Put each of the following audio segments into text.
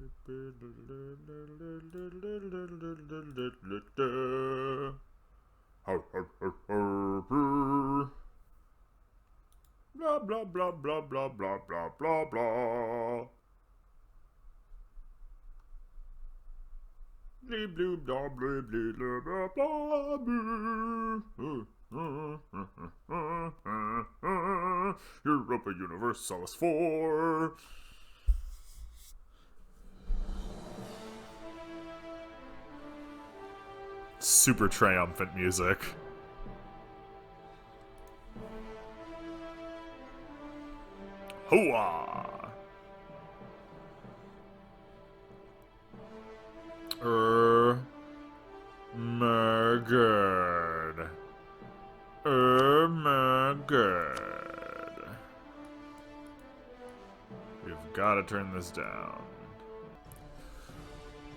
Blah blah blah blah blah blah blah blah blah. Blah blah blah blah blah blah blah. Europa Universalis 4. Super triumphant music. Hooah! My god. My god. We've got to turn this down.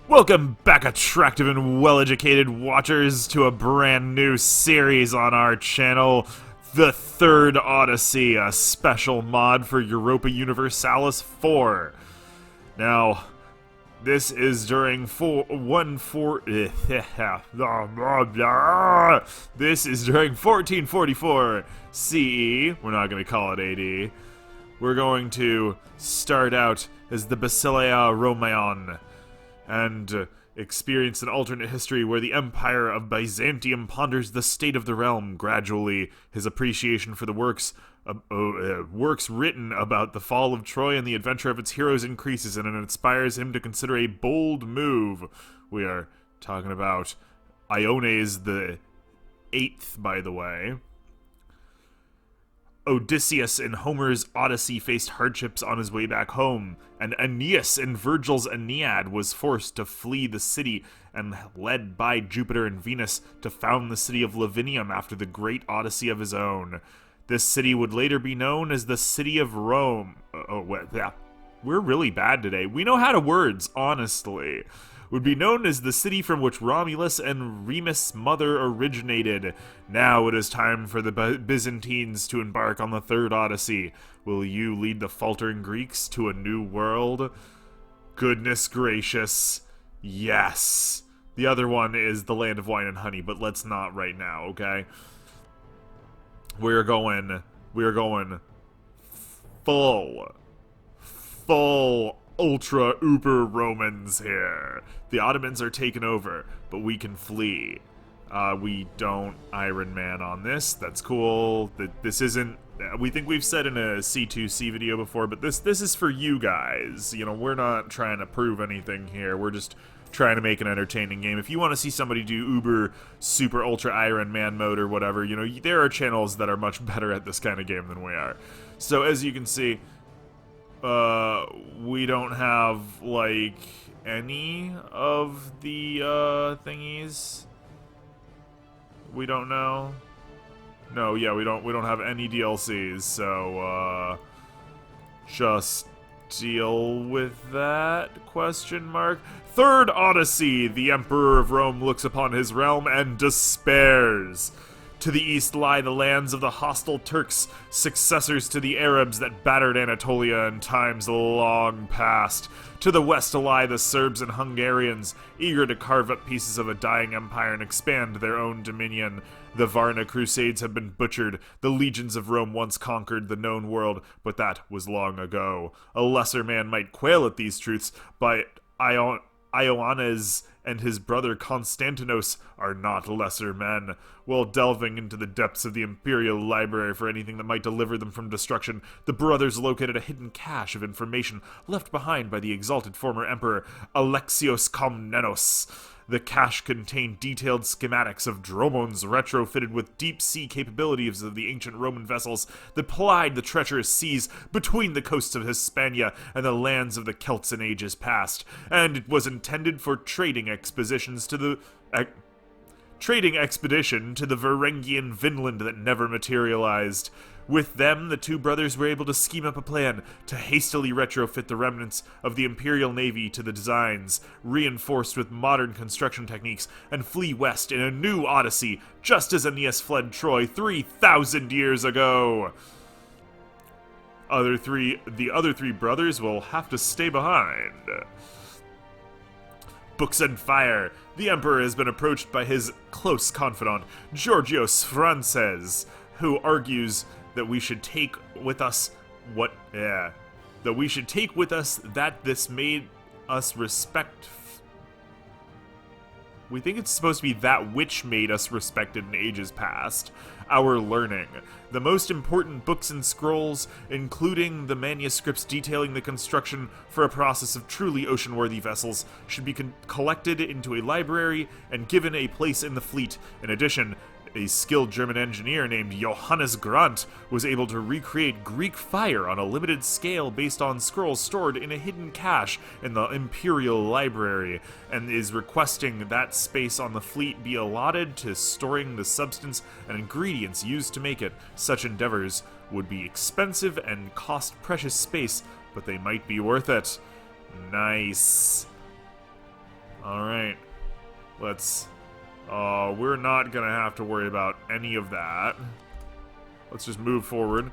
Welcome back, attractive and well-educated watchers, to a brand new series on our channel, The Third Odyssey, a special mod for Europa Universalis 4. Now, this is during this is during 1444 CE. We're not going to call it AD. We're going to start out as the Basileia Romaeon and experience an alternate history where the Empire of Byzantium ponders the state of the realm. Gradually, his appreciation for the works written about the fall of Troy and the adventure of its heroes increases, and it inspires him to consider a bold move. We are talking about Iones the 8th, by the way. Odysseus in Homer's Odyssey faced hardships on his way back home, and Aeneas in Virgil's Aeneid was forced to flee the city and led by Jupiter and Venus to found the city of Lavinium after the great Odyssey of his own. This city would later be known as the City of Rome. We're really bad today. We know how to words, honestly. Would be known as the city from which Romulus and Remus' mother originated. Now it is time for the Byzantines to embark on the Third Odyssey. Will you lead the faltering Greeks to a new world? Goodness gracious, yes. The other one is the land of wine and honey, but let's not right now, okay? We're going full ultra uber Romans here. The Ottomans are taken over, but we can flee. We don't Iron Man on this. That's cool. This isn't. We think we've said in a C2C video before, but this is for you guys. You know, we're not trying to prove anything here. We're just trying to make an entertaining game. If you want to see somebody do uber super ultra Iron Man mode or whatever, you know, there are channels that are much better at this kind of game than we are. So as you can see, we don't have, like, any of the, thingies. We don't know. No, yeah, we don't have any DLCs, so, just deal with that, question mark. Third Odyssey, the Emperor of Rome looks upon his realm and despairs. To the east lie the lands of the hostile Turks, successors to the Arabs that battered Anatolia in times long past. To the west lie the Serbs and Hungarians, eager to carve up pieces of a dying empire and expand their own dominion. The Varna Crusades have been butchered. The legions of Rome once conquered the known world, but that was long ago. A lesser man might quail at these truths, but Ioannes and his brother Konstantinos are not lesser men. While delving into the depths of the Imperial Library for anything that might deliver them from destruction, the brothers located a hidden cache of information left behind by the exalted former emperor Alexios Komnenos. The cache contained detailed schematics of dromones retrofitted with deep-sea capabilities of the ancient Roman vessels that plied the treacherous seas between the coasts of Hispania and the lands of the Celts in ages past, and it was intended for trading expedition to the Varangian Vinland that never materialized. With them, the two brothers were able to scheme up a plan to hastily retrofit the remnants of the Imperial Navy to the designs, reinforced with modern construction techniques, and flee west in a new Odyssey, just as Aeneas fled Troy 3,000 years ago. The other three brothers will have to stay behind. Books and fire! The Emperor has been approached by his close confidant, Georgios Frances, who argues that we should take with us that this made us respect. We think it's supposed to be that which made us respected in ages past. Our learning. The most important books and scrolls, including the manuscripts detailing the construction for a process of truly ocean-worthy vessels, should be collected into a library and given a place in the fleet. In addition, a skilled German engineer named Johannes Grant was able to recreate Greek fire on a limited scale based on scrolls stored in a hidden cache in the Imperial Library, and is requesting that space on the fleet be allotted to storing the substance and ingredients used to make it. Such endeavors would be expensive and cost precious space, but they might be worth it. Nice. Alright. We're not gonna have to worry about any of that. Let's just move forward.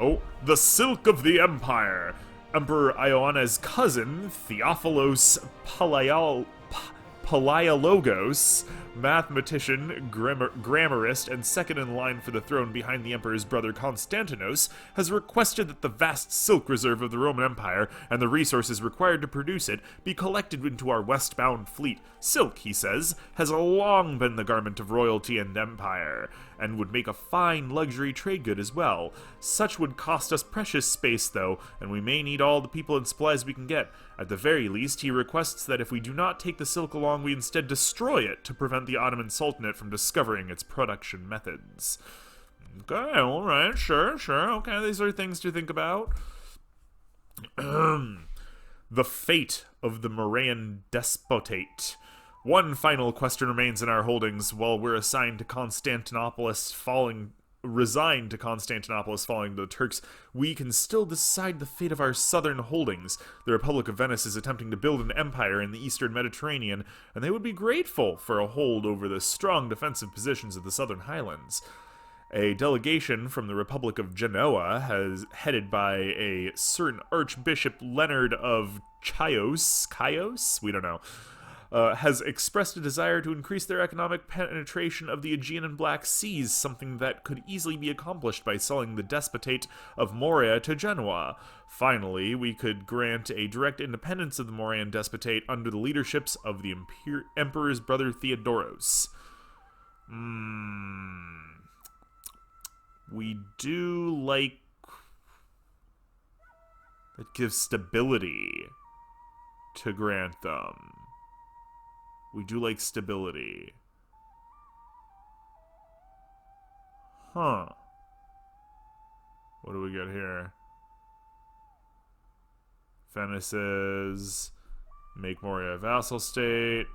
Oh, the Silk of the Empire! Emperor Ioanna's cousin, Theophilos Palaiologos, mathematician, grammarist, and second in line for the throne behind the emperor's brother Konstantinos, has requested that the vast silk reserve of the Roman Empire and the resources required to produce it be collected into our westbound fleet. Silk, he says, has long been the garment of royalty and empire, and would make a fine luxury trade good as well. Such would cost us precious space, though, and we may need all the people and supplies we can get. At the very least, he requests that if we do not take the silk along, we instead destroy it to prevent the Ottoman Sultanate from discovering its production methods. Okay, alright, sure, okay, these are things to think about. The fate of the Morean despotate. One final question remains in our holdings while we're resigned to Constantinopolis following the Turks. We can still decide the fate of our southern holdings. The Republic of Venice is attempting to build an empire in the eastern Mediterranean, and they would be grateful for a hold over the strong defensive positions of the southern highlands. A delegation from the Republic of Genoa, headed by a certain Archbishop Leonard of Chios? We don't know. Has expressed a desire to increase their economic penetration of the Aegean and Black Seas, something that could easily be accomplished by selling the despotate of Morea to Genoa. Finally, we could grant a direct independence of the Morean despotate under the leaderships of the Emperor's brother Theodoros. We do like... It gives stability to grant them. We do like stability. Huh. What do we got here? Venice's make Morea a vassal state.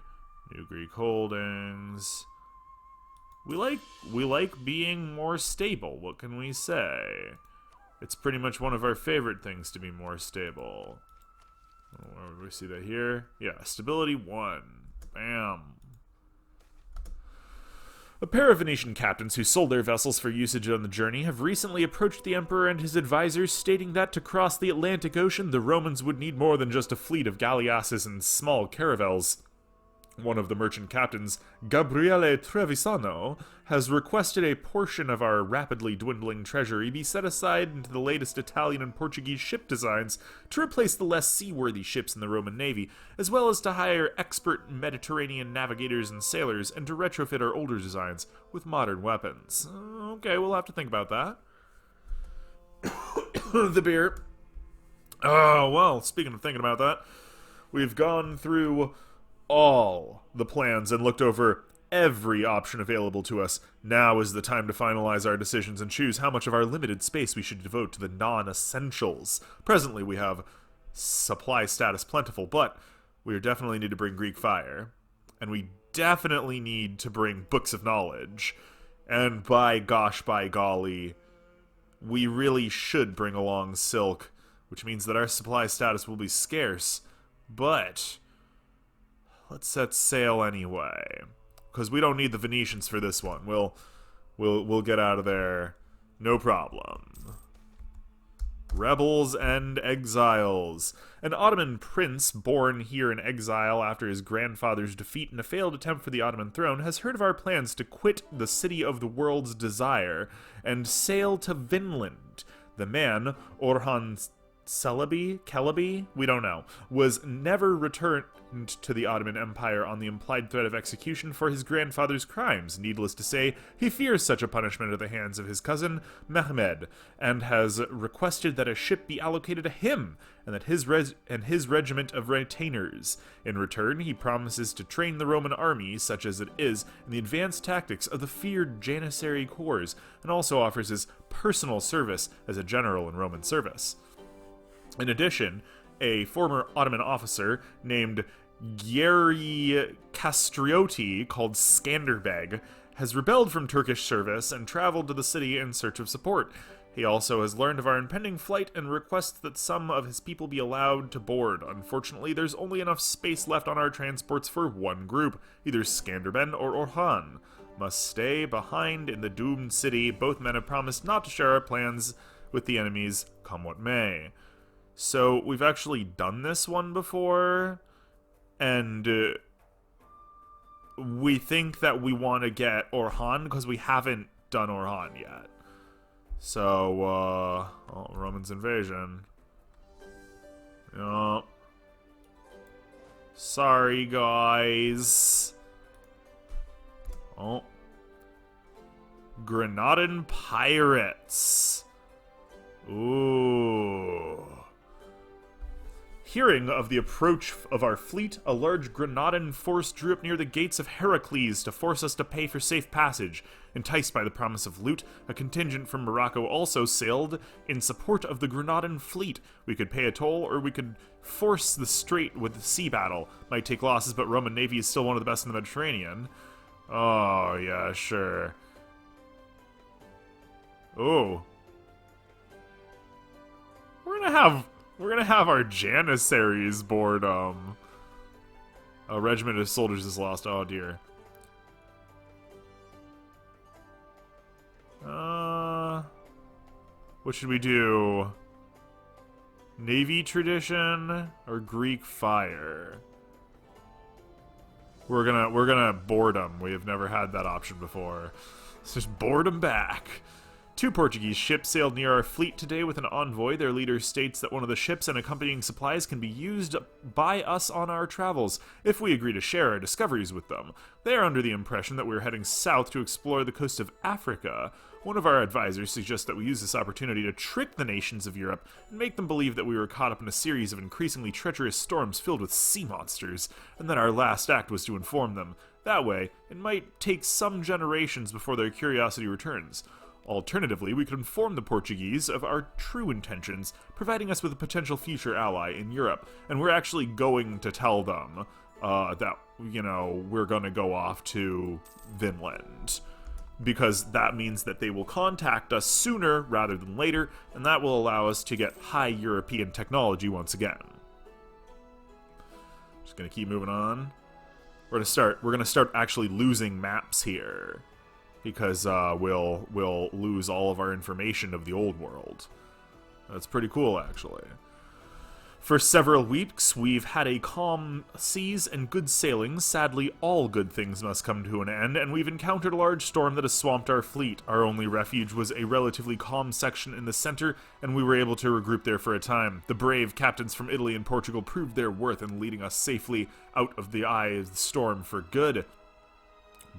New Greek holdings. We like being more stable. What can we say? It's pretty much one of our favorite things to be more stable. Where do we see that here? Yeah, stability 1. Bam. A pair of Venetian captains who sold their vessels for usage on the journey have recently approached the Emperor and his advisors, stating that to cross the Atlantic Ocean, the Romans would need more than just a fleet of galleasses and small caravels. One of the merchant captains, Gabriele Trevisano, has requested a portion of our rapidly dwindling treasury be set aside into the latest Italian and Portuguese ship designs to replace the less seaworthy ships in the Roman Navy, as well as to hire expert Mediterranean navigators and sailors and to retrofit our older designs with modern weapons. Okay, we'll have to think about that. The beer. Oh, well, speaking of thinking about that, we've gone through all the plans and looked over every option available to us. Now is the time to finalize our decisions and choose how much of our limited space we should devote to the non-essentials. Presently, we have supply status plentiful, but we definitely need to bring Greek fire, and we definitely need to bring books of knowledge, and by gosh, by golly, we really should bring along silk, which means that our supply status will be scarce, but let's set sail anyway, because we don't need the Venetians for this one. We'll get out of there, no problem. Rebels and exiles. An Ottoman prince born here in exile after his grandfather's defeat in a failed attempt for the Ottoman throne has heard of our plans to quit the city of the world's desire and sail to Vinland. The man, Orhan Celebi, we don't know, was never returned to the Ottoman Empire on the implied threat of execution for his grandfather's crimes. Needless to say, he fears such a punishment at the hands of his cousin, Mehmed, and has requested that a ship be allocated to him and that his regiment of retainers. In return, he promises to train the Roman army, such as it is, in the advanced tactics of the feared Janissary corps, and also offers his personal service as a general in Roman service. In addition, a former Ottoman officer named Gyeri Kastrioti, called Skanderbeg, has rebelled from Turkish service and traveled to the city in search of support. He also has learned of our impending flight and requests that some of his people be allowed to board. Unfortunately, there's only enough space left on our transports for one group. Either Skanderben or Orhan must stay behind in the doomed city. Both men have promised not to share our plans with the enemies, come what may. So, we've actually done this one before, and we think that we want to get Orhan, because we haven't done Orhan yet. So, Romans invasion. Yup. Sorry, guys. Oh. Granadan pirates. Ooh. Hearing of the approach of our fleet, a large Granadan force drew up near the gates of Heracles to force us to pay for safe passage. Enticed by the promise of loot, a contingent from Morocco also sailed in support of the Granadan fleet. We could pay a toll, or we could force the strait with the sea battle. Might take losses, but Roman Navy is still one of the best in the Mediterranean. Oh, yeah, sure. Oh. We're gonna have our Janissaries board, a regiment of soldiers is lost. Oh, dear. What should we do? Navy tradition or Greek fire? We're gonna board them. We have never had that option before. Let's just board them back. 2 Portuguese ships sailed near our fleet today with an envoy. Their leader states that one of the ships and accompanying supplies can be used by us on our travels, if we agree to share our discoveries with them. They are under the impression that we are heading south to explore the coast of Africa. One of our advisors suggests that we use this opportunity to trick the nations of Europe and make them believe that we were caught up in a series of increasingly treacherous storms filled with sea monsters, and that our last act was to inform them. That way, it might take some generations before their curiosity returns. Alternatively, we could inform the Portuguese of our true intentions, providing us with a potential future ally in Europe. And we're actually going to tell them that, we're going to go off to Vinland. Because that means that they will contact us sooner rather than later, and that will allow us to get high European technology once again. Just going to keep moving on. We're going to start actually losing maps here. Because we'll lose all of our information of the old world. That's pretty cool, actually. For several weeks, we've had a calm seas and good sailing. Sadly, all good things must come to an end, and we've encountered a large storm that has swamped our fleet. Our only refuge was a relatively calm section in the center, and we were able to regroup there for a time. The brave captains from Italy and Portugal proved their worth in leading us safely out of the eye of the storm for good.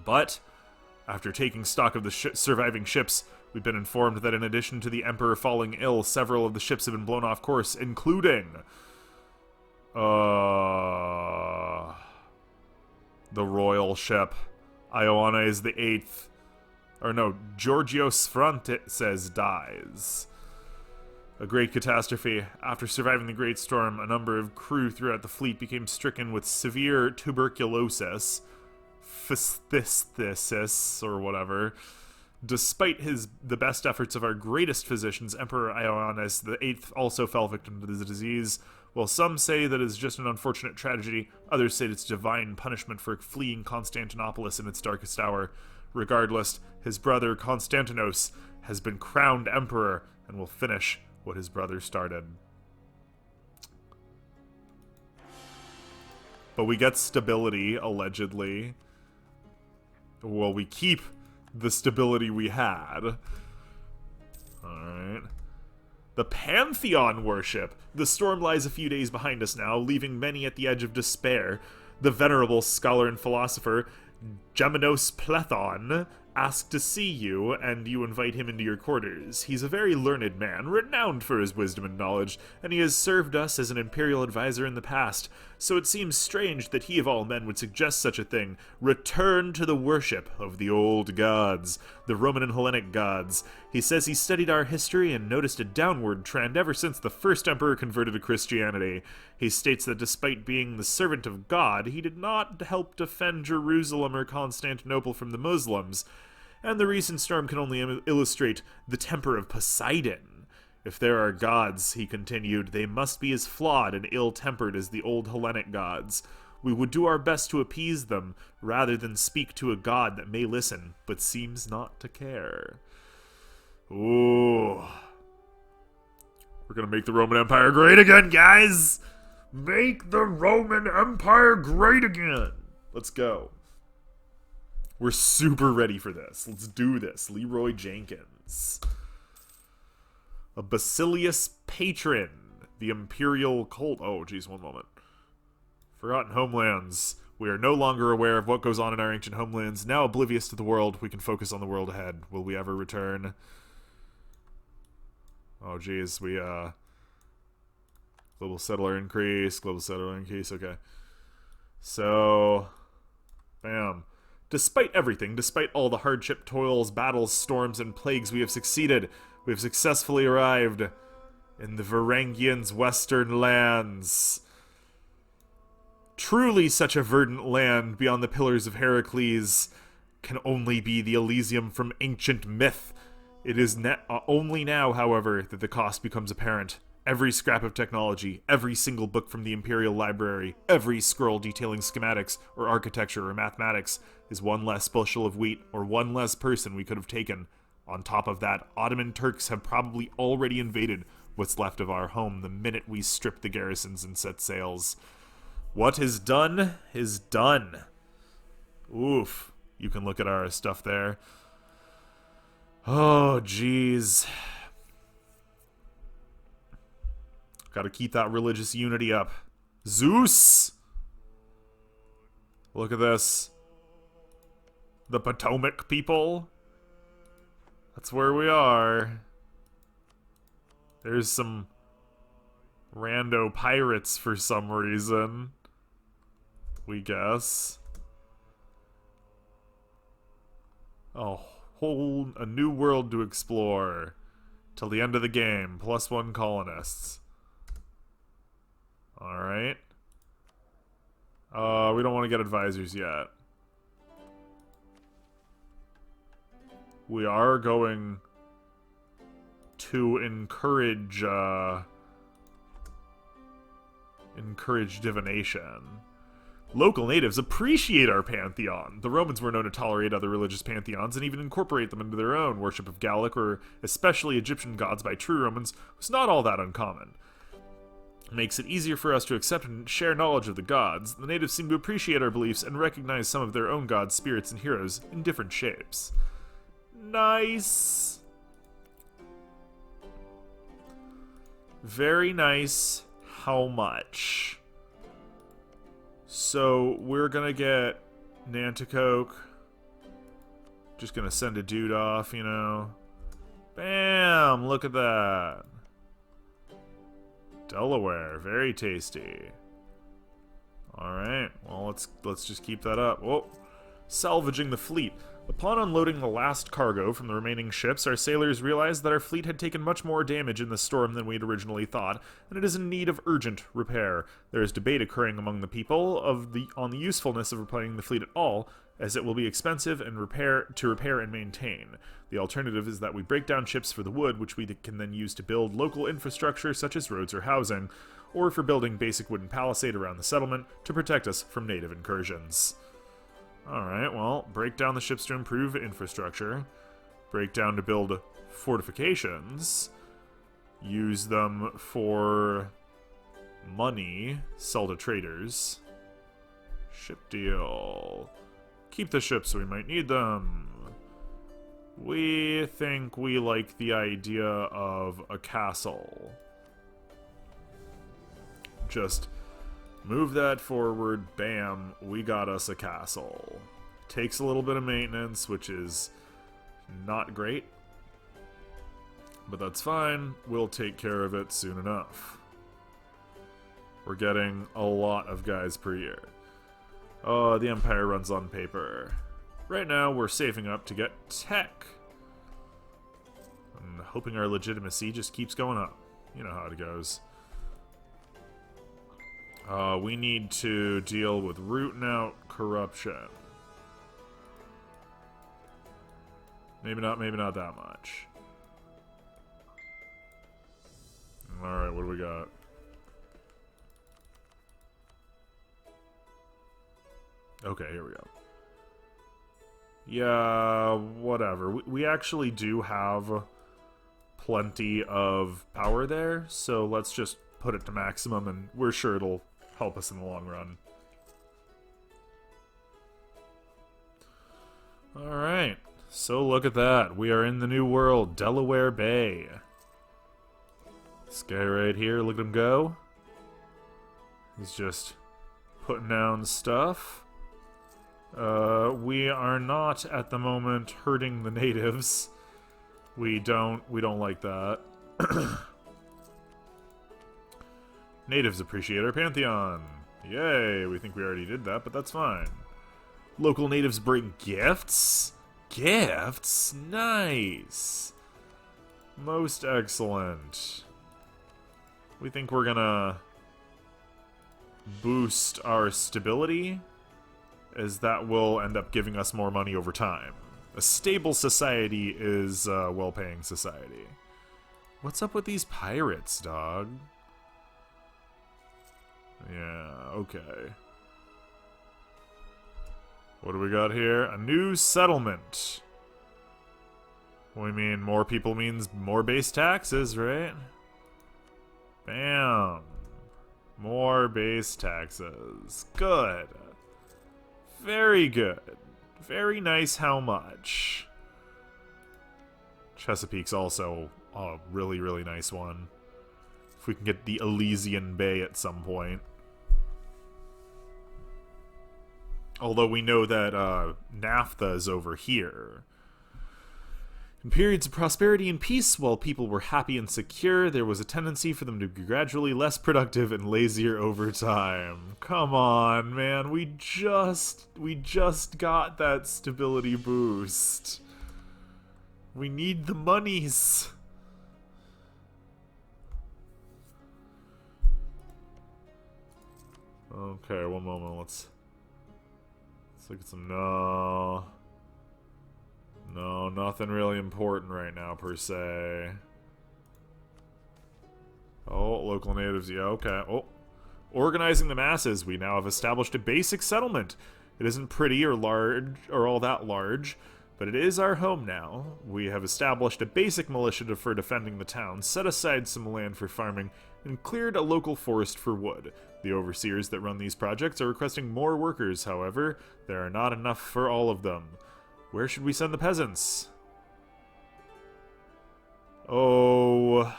But after taking stock of the surviving ships, we've been informed that in addition to the Emperor falling ill, several of the ships have been blown off course, including the royal ship, Ioannes the Eighth. Or no, Georgios Phrontis dies. A great catastrophe. After surviving the Great Storm, a number of crew throughout the fleet became stricken with severe tuberculosis, phthisis, or whatever. Despite the best efforts of our greatest physicians, Emperor Ioannes VIII also fell victim to the disease. While some say that it's just an unfortunate tragedy, others say it's divine punishment for fleeing Konstantinopolis in its darkest hour. Regardless, his brother Konstantinos has been crowned emperor and will finish what his brother started. But we get stability, allegedly. Well, we keep the stability we had. Alright. The Pantheon worship. The storm lies a few days behind us now, leaving many at the edge of despair. The venerable scholar and philosopher Geminos Plethon asked to see you, and you invite him into your quarters. He's a very learned man, renowned for his wisdom and knowledge, and he has served us as an imperial advisor in the past, so it seems strange that he of all men would suggest such a thing. Return to the worship of the old gods, the Roman and Hellenic gods. He says he studied our history and noticed a downward trend ever since the first emperor converted to Christianity. He states that despite being the servant of God, he did not help defend Jerusalem or Constantinople from the Muslims. And the recent storm can only illustrate the temper of Poseidon. If there are gods, he continued, they must be as flawed and ill-tempered as the old Hellenic gods. We would do our best to appease them, rather than speak to a god that may listen, but seems not to care. Ooh. We're gonna make the Roman Empire great again, guys! Make the Roman Empire great again! Let's go. We're super ready for this. Let's do this. Leroy Jenkins. A Basilius Patron. The Imperial Cult. Oh, geez, one moment. Forgotten homelands. We are no longer aware of what goes on in our ancient homelands. Now oblivious to the world, we can focus on the world ahead. Will we ever return? Oh, geez, global settler increase, okay. So, bam. Despite everything, despite all the hardship, toils, battles, storms, and plagues, we have succeeded. We have successfully arrived in the Varangians' western lands. Truly such a verdant land beyond the pillars of Heracles can only be the Elysium from ancient myth. It is only now, however, that the cost becomes apparent. Every scrap of technology, every single book from the Imperial Library, every scroll detailing schematics or architecture or mathematics is one less bushel of wheat or one less person we could have taken. On top of that, Ottoman Turks have probably already invaded what's left of our home the minute we strip the garrisons and set sails. What is done is done. Oof. You can look at our stuff there. Oh, jeez. Gotta keep that religious unity up. Zeus! Look at this. The Potomac people. That's where we are. There's some rando pirates for some reason. We guess. A new world to explore. Till the end of the game. +1 colonists. Alright. We don't want to get advisors yet. We are going to encourage divination. Local natives appreciate our pantheon. The Romans were known to tolerate other religious pantheons and even incorporate them into their own. Worship of Gallic or especially Egyptian gods by true Romans was not all that uncommon. It makes it easier for us to accept and share knowledge of the gods. The natives seem to appreciate our beliefs and recognize some of their own gods, spirits, and heroes in different shapes. Nice. Very nice. How much? So, we're gonna get Nanticoke. Just gonna send a dude off, you know. Bam! Look at that. Delaware. Very tasty. Alright. Well, let's just keep that up. Whoa. Salvaging the fleet. Upon unloading the last cargo from the remaining ships, our sailors realized that our fleet had taken much more damage in the storm than we had originally thought, and it is in need of urgent repair. There is debate occurring among the people on the usefulness of repairing the fleet at all, as it will be expensive and repair and maintain. The alternative is that we break down ships for the wood, which we can then use to build local infrastructure such as roads or housing, or for building basic wooden palisade around the settlement to protect us from native incursions. Alright, well, break down the ships to improve infrastructure. Break down to build fortifications. use them for money, sell to traders. Ship deal. Keep the ships, we might need them. We think we like the idea of a castle. Just move that forward, bam, we got us a castle. Takes a little bit of maintenance, which is not great. But that's fine, we'll take care of it soon enough. We're getting a lot of guys per year. Oh, the Empire runs on paper. Right now, we're saving up to get tech. And hoping our legitimacy just keeps going up. You know how it goes. We need to deal with rooting out corruption. Maybe not that much. Alright, what do we got? Okay, here we go. Yeah, whatever. We actually do have plenty of power there, so let's just put it to maximum, and we're sure it'll help us in the long run. Alright, so look at that. We are in the new world, Delaware Bay. This guy right here, look at him go. He's just putting down stuff. We are not at the moment hurting the natives. We don't like that. Natives appreciate our pantheon. Yay, we think we already did that, but that's fine. Local natives bring gifts? Gifts? Nice. Most excellent. We think we're gonna boost our stability, as that will end up giving us more money over time. A stable society is a well-paying society. What's up with these pirates, dog? Yeah, okay. What do we got here? A new settlement. We mean more people means more base taxes, right? Bam. More base taxes. Good. Very good. Very nice how much. Chesapeake's also a really, really nice one. If we can get the Elysian Bay at some point. Although we know that NAFTA is over here. In periods of prosperity and peace, while people were happy and secure, there was a tendency for them to be gradually less productive and lazier over time. Come on, man. We just got that stability boost. We need the monies. Okay, one moment. Let's look at some. No, nothing really important right now, per se. Oh, local natives, yeah, okay. Oh, organizing the masses. We now have established a basic settlement. It isn't pretty or large, or all that large, but it is our home now. We have established a basic militia for defending the town, set aside some land for farming, and cleared a local forest for wood. The overseers that run these projects are requesting more workers, however. There are not enough for all of them. Where should we send the peasants? Oh,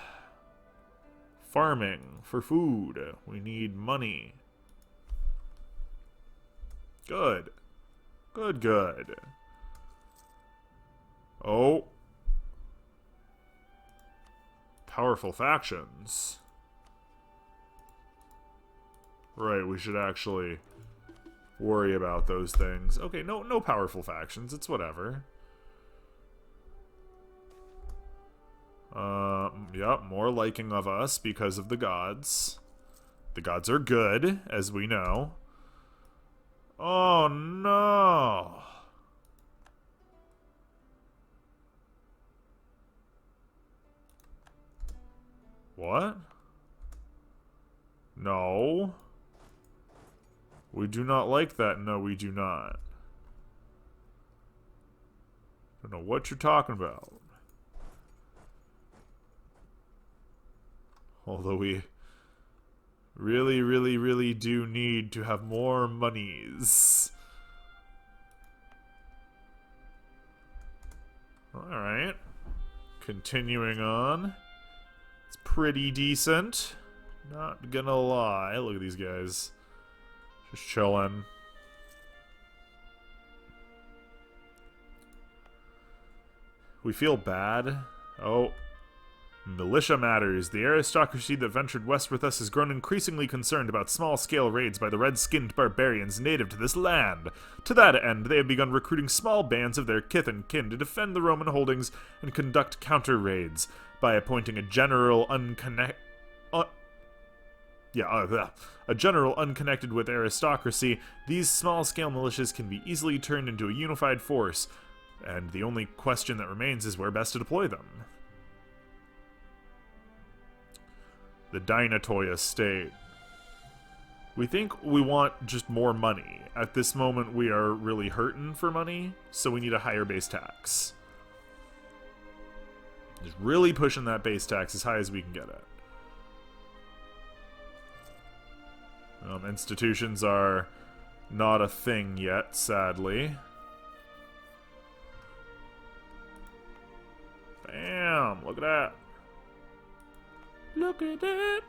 farming for food. We need money. Good. Good. Oh. Powerful factions. Right, we should actually worry about those things. Okay, no powerful factions. It's whatever. Yep, more liking of us because of the gods. The gods are good, as we know. Oh, no. What? No. We do not like that. No, we do not. Don't know what you're talking about. Although we really, really, really do need to have more monies. Alright. Continuing on. It's pretty decent. Not gonna lie. Look at these guys. Just chilling. We feel bad. Oh. Militia matters. The aristocracy that ventured west with us has grown increasingly concerned about small-scale raids by the red-skinned barbarians native to this land. To that end, they have begun recruiting small bands of their kith and kin to defend the Roman holdings and conduct counter-raids by appointing a general unconnected with aristocracy. These small-scale militias can be easily turned into a unified force, and the only question that remains is where best to deploy them. The Dynatoy estate. We think we want just more money. At this moment, we are really hurting for money, so we need a higher base tax. Just really pushing that base tax as high as we can get it. Institutions are not a thing yet, sadly. Bam! Look at that. Look at it.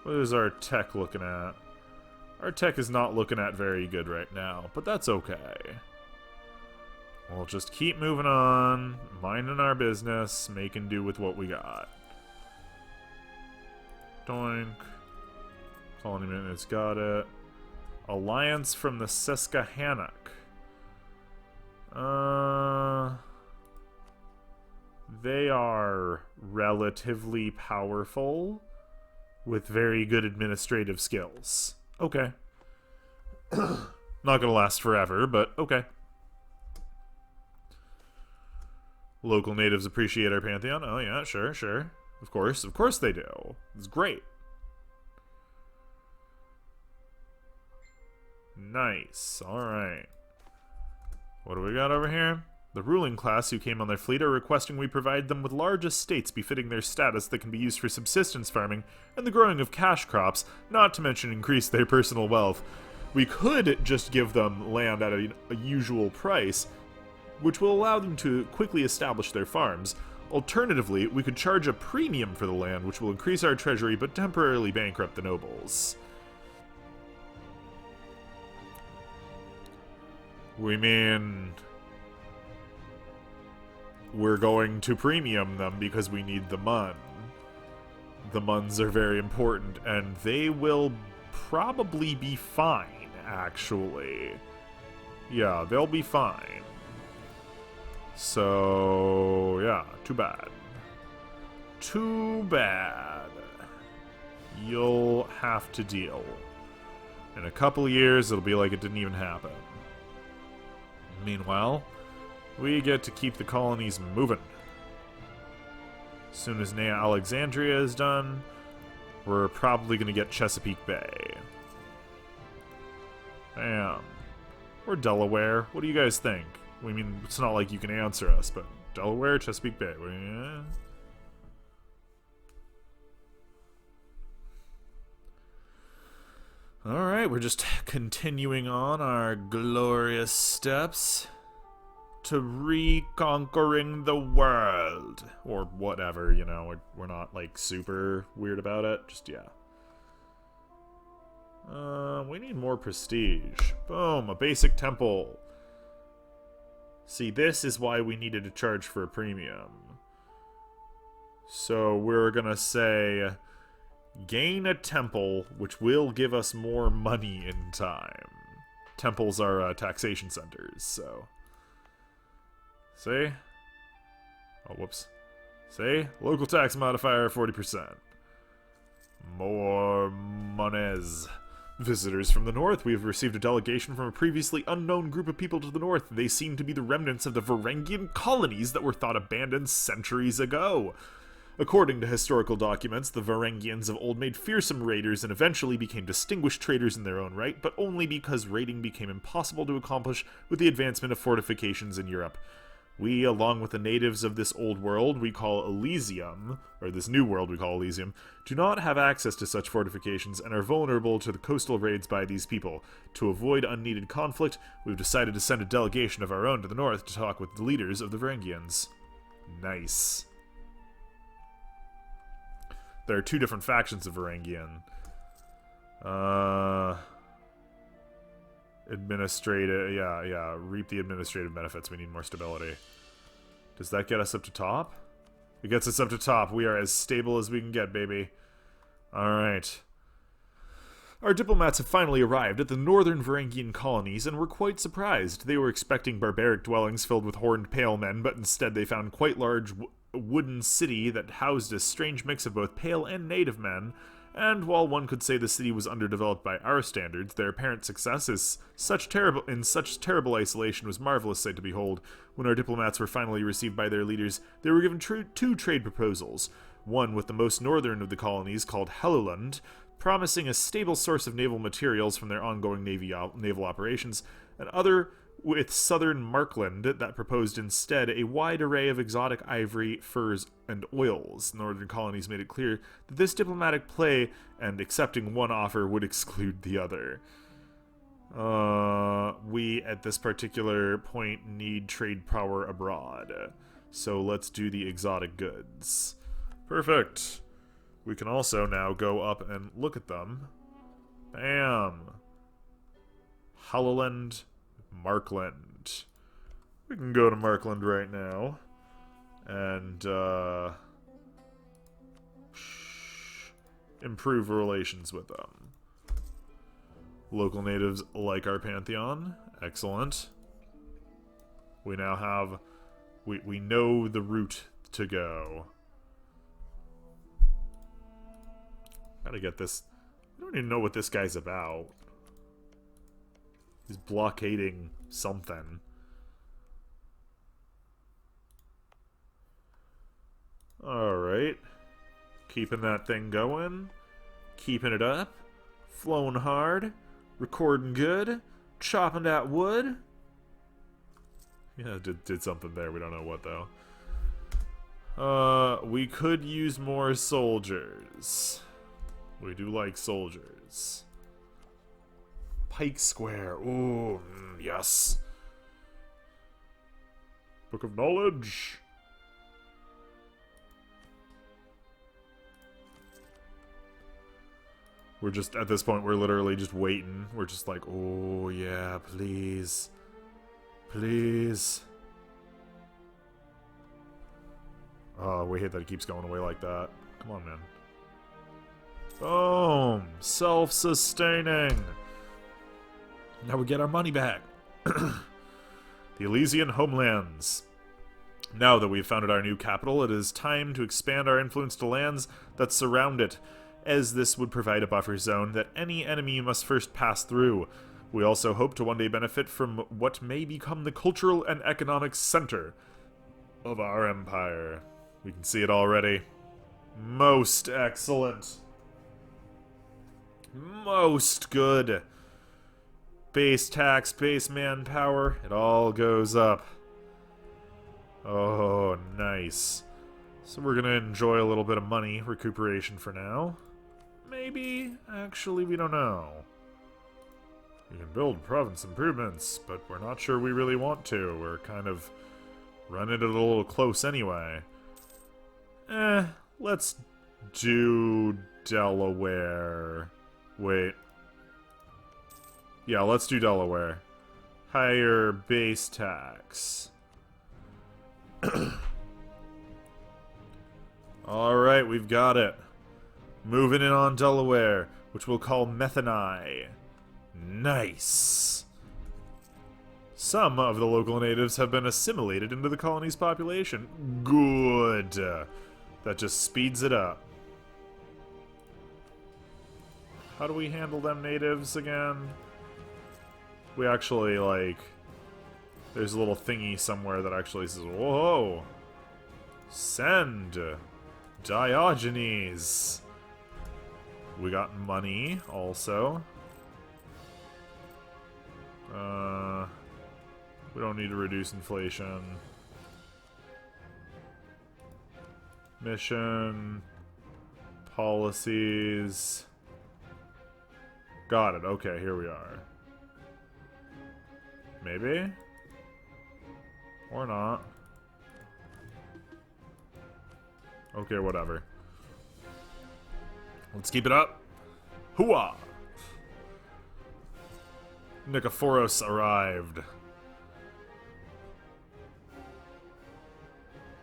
What is our tech looking at? Our tech is not looking at very good right now, but that's okay. We'll just keep moving on, minding our business, making do with what we got. Doink. Colony maintenance, got it. Alliance from the Susquehannock. They are relatively powerful with very good administrative skills. Okay. Not gonna last forever, but okay. Local natives appreciate our pantheon. Oh yeah, sure, sure. Of course they do. It's great. Nice. Alright. What do we got over here? The ruling class who came on their fleet are requesting we provide them with large estates befitting their status that can be used for subsistence farming and the growing of cash crops, not to mention increase their personal wealth. We could just give them land at a usual price, which will allow them to quickly establish their farms. Alternatively, we could charge a premium for the land, which will increase our treasury but temporarily bankrupt the nobles. We mean, we're going to premium them because we need the mun. The muns are very important, and they will probably be fine, actually. Yeah, they'll be fine. So, yeah, too bad. Too bad. You'll have to deal. In a couple of years, it'll be like it didn't even happen. Meanwhile, we get to keep the colonies moving. As soon as Nea Alexandria is done, we're probably going to get Chesapeake Bay. Bam. Or Delaware. What do you guys think? I mean, it's not like you can answer us, but Delaware, Chesapeake Bay. Yeah. Alright, we're just continuing on our glorious steps to reconquering the world. Or whatever, you know, we're not, like, super weird about it. Just, yeah. We need more prestige. Boom, a basic temple. See, this is why we needed to charge for a premium. So we're gonna say, gain a temple, which will give us more money in time. Temples are taxation centers, so. See? Oh, whoops. See? Local tax modifier, 40%. More monies. Visitors from the north. We have received a delegation from a previously unknown group of people to the north. They seem to be the remnants of the Varangian colonies that were thought abandoned centuries ago. According to historical documents, the Varangians of old made fearsome raiders and eventually became distinguished traders in their own right, but only because raiding became impossible to accomplish with the advancement of fortifications in Europe. We, along with the natives of this old world we call Elysium, or this new world we call Elysium, do not have access to such fortifications and are vulnerable to the coastal raids by these people. To avoid unneeded conflict, we've decided to send a delegation of our own to the north to talk with the leaders of the Varangians. Nice. There are two different factions of Varangian. Administrative, yeah, reap the administrative benefits. We need more stability. Does that get us up to top? It gets us up to top. We are as stable as we can get, baby. Alright. Our diplomats have finally arrived at the northern Varangian colonies and were quite surprised. They were expecting barbaric dwellings filled with horned pale men, but instead they found quite large wooden city that housed a strange mix of both pale and native men. And while one could say the city was underdeveloped by our standards, their apparent success in such terrible isolation was marvelous sight to behold. When our diplomats were finally received by their leaders, they were given two trade proposals. One with the most northern of the colonies, called Helluland, promising a stable source of naval materials from their ongoing naval operations, and other with southern Markland that proposed instead a wide array of exotic ivory, furs, and oils. The northern colonies made it clear that this diplomatic play and accepting one offer would exclude the other. We, at this particular point, need trade power abroad. So let's do the exotic goods. Perfect. We can also now go up and look at them. Bam. Helluland, Markland. We can go to Markland right now and improve relations with them. Local natives like our pantheon. Excellent. We now have... We know the route to go. Gotta get this... I don't even know what this guy's about. He's blockading something. Alright. Keeping that thing going. Keeping it up. Flowing hard. Recording good. Chopping that wood. Yeah, did something there. We don't know what, though. We could use more soldiers. We do like soldiers. Pike Square. Ooh, yes. Book of Knowledge. We're just, at this point, we're literally just waiting. We're just like, oh, yeah, please. Please. Oh, we hate that it keeps going away like that. Come on, man. Boom! Self-sustaining. Now we get our money back. The Elysian homelands. Now that we've founded our new capital, it is time to expand our influence to lands that surround it, as this would provide a buffer zone that any enemy must first pass through. We also hope to one day benefit from what may become the cultural and economic center of our empire. We can see it already. Most excellent. Most good. Base tax, base manpower, it all goes up. Oh, nice. So we're gonna enjoy a little bit of money recuperation for now. Maybe, actually, we don't know. We can build province improvements, but we're not sure we really want to. We're kind of running it a little close anyway. Let's do Delaware. Wait. Yeah, let's do Delaware. Higher base tax. Alright, we've got it. Moving in on Delaware, which we'll call Methani. Nice. Some of the local natives have been assimilated into the colony's population. Good. That just speeds it up. How do we handle them natives again? We actually, like... There's a little thingy somewhere that actually says, whoa! Send! Diogenes! We got money, also. We don't need to reduce inflation. Mission. Policies. Got it. Okay, here we are. Maybe? Or not. Okay, whatever. Let's keep it up. Hooah! Nikephoros arrived.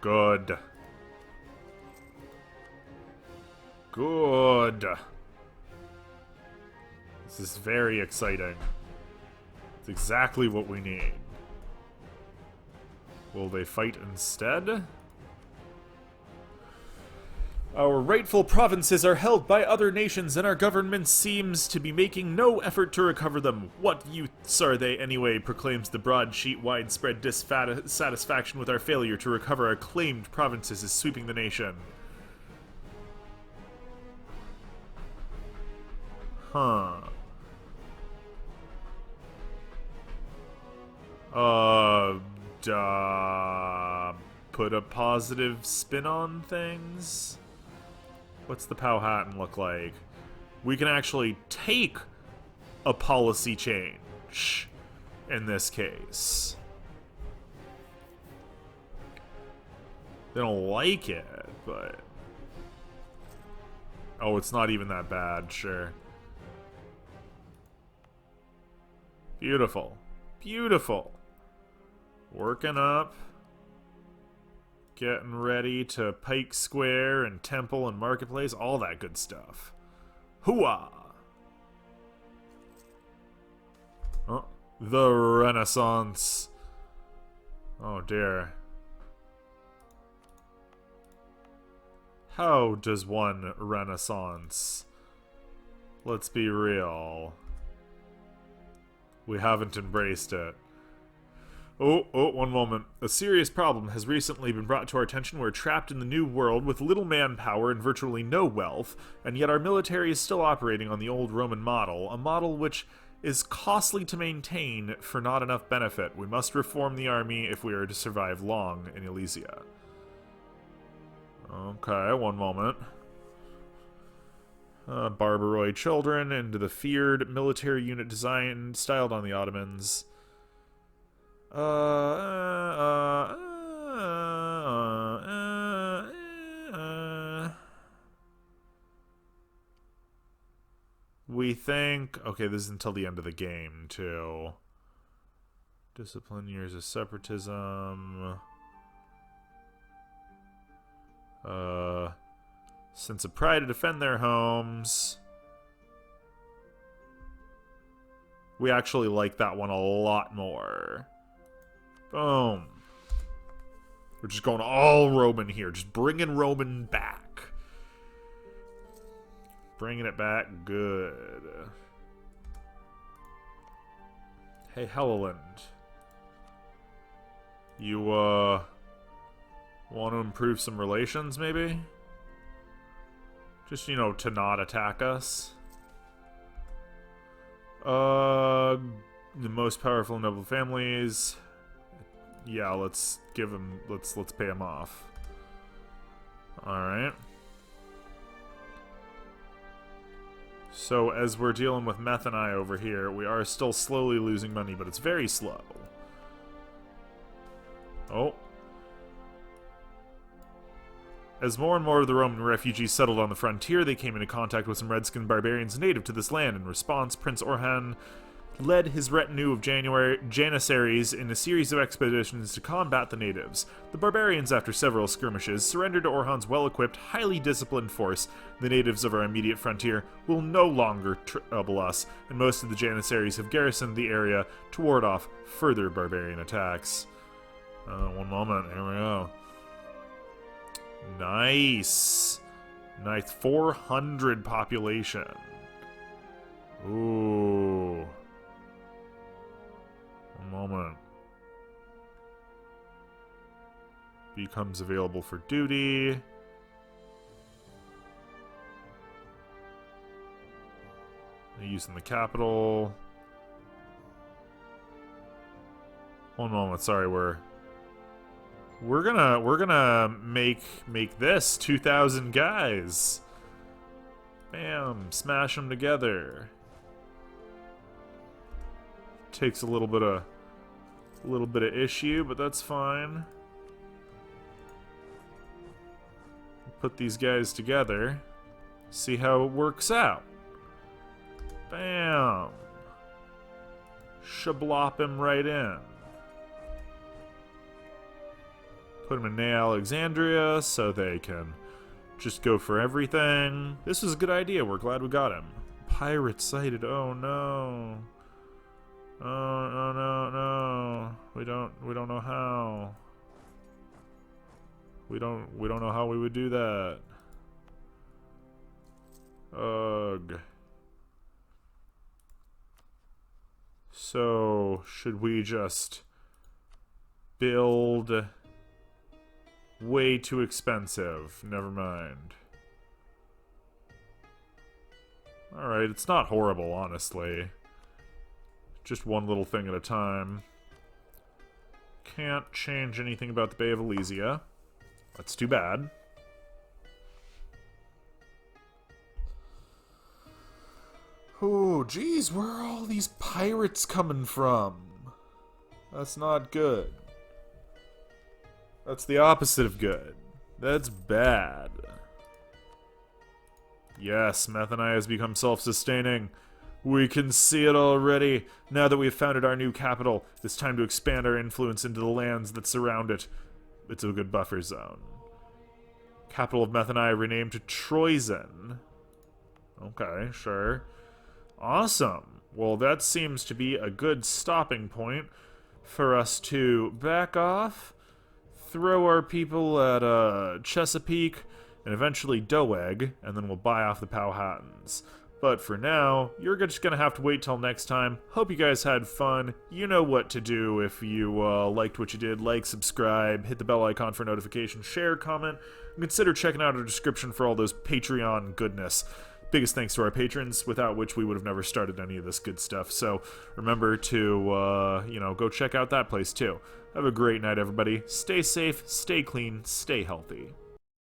Good. Good. This is very exciting. It's exactly what we need. Will they fight instead? Our rightful provinces are held by other nations, and our government seems to be making no effort to recover them. What youths are they, anyway, proclaims the broadsheet. Widespread dissatisfaction with our failure to recover our claimed provinces is sweeping the nation. Huh. Put a positive spin on things? What's the Powhatan look like? We can actually take a policy change in this case. They don't like it, but... Oh, it's not even that bad, sure. Beautiful. Beautiful. Working up. Getting ready to Pike Square and Temple and Marketplace, all that good stuff. Hooah! Oh, the Renaissance. Oh dear. How does one Renaissance? Let's be real. We haven't embraced it. Oh, one moment. A serious problem has recently been brought to our attention. We're trapped in the new world with little manpower and virtually no wealth, and yet our military is still operating on the old Roman model, a model which is costly to maintain for not enough benefit. We must reform the army if we are to survive long in Elysium. Okay, one moment. Barbaroi children into the feared military unit design styled on the Ottomans. We think... Okay, this is until the end of the game, too. Discipline, years of separatism. Sense of pride to defend their homes. We actually like that one a lot more. Boom. We're just going all Roman here. Just bringing Roman back. Bringing it back good. Hey, Helleland. You, want to improve some relations, maybe? Just, you know, to not attack us. The most powerful noble families. Yeah, let's give him... Let's pay him off. Alright. So, as we're dealing with Meth and I over here, we are still slowly losing money, but it's very slow. Oh. As more and more of the Roman refugees settled on the frontier, they came into contact with some red-skinned barbarians native to this land. In response, Prince Orhan led his retinue of Janissaries in a series of expeditions to combat the natives. The barbarians, after several skirmishes, surrendered to Orhan's well-equipped, highly disciplined force. The natives of our immediate frontier will no longer trouble us, and most of the Janissaries have garrisoned the area to ward off further barbarian attacks. One moment, here we go. Nice. Nice. 400 population. Ooh. One moment. Becomes available for duty. Using the capital. One moment, sorry, we're We're gonna make this 2,000 guys. Bam, smash them together. Takes a little bit of issue, but that's fine. Put these guys together. See how it works out. Bam. Shablop him right in. Put him in Nea Alexandria so they can just go for everything. This was a good idea. We're glad we got him. Pirate sighted. Oh no. Oh no no no. We don't know how. We don't know how we would do that. Ugh. So, should we just build? Way too expensive. Never mind. Alright, it's not horrible, honestly. Just one little thing at a time. Can't change anything about the Bay of Elysia. That's too bad. Oh, geez, where are all these pirates coming from? That's not good. That's the opposite of good. That's bad. Yes, Methanai has become self-sustaining. We can see it already. Now that we've founded our new capital, it's time to expand our influence into the lands that surround it. It's a good buffer zone. Capital of Methanai renamed to Troyzen. Okay, sure. Awesome. Well, that seems to be a good stopping point for us to back off, throw our people at Chesapeake, and eventually Doeg, and then we'll buy off the Powhatans. But for now, you're just gonna have to wait till next time. Hope you guys had fun. You know what to do if you liked what you did. Like, subscribe, hit the bell icon for notifications, share, comment, and consider checking out our description for all those Patreon goodness. Biggest thanks to our patrons, without which we would have never started any of this good stuff. So remember to, go check out that place too. Have a great night, everybody. Stay safe, stay clean, stay healthy.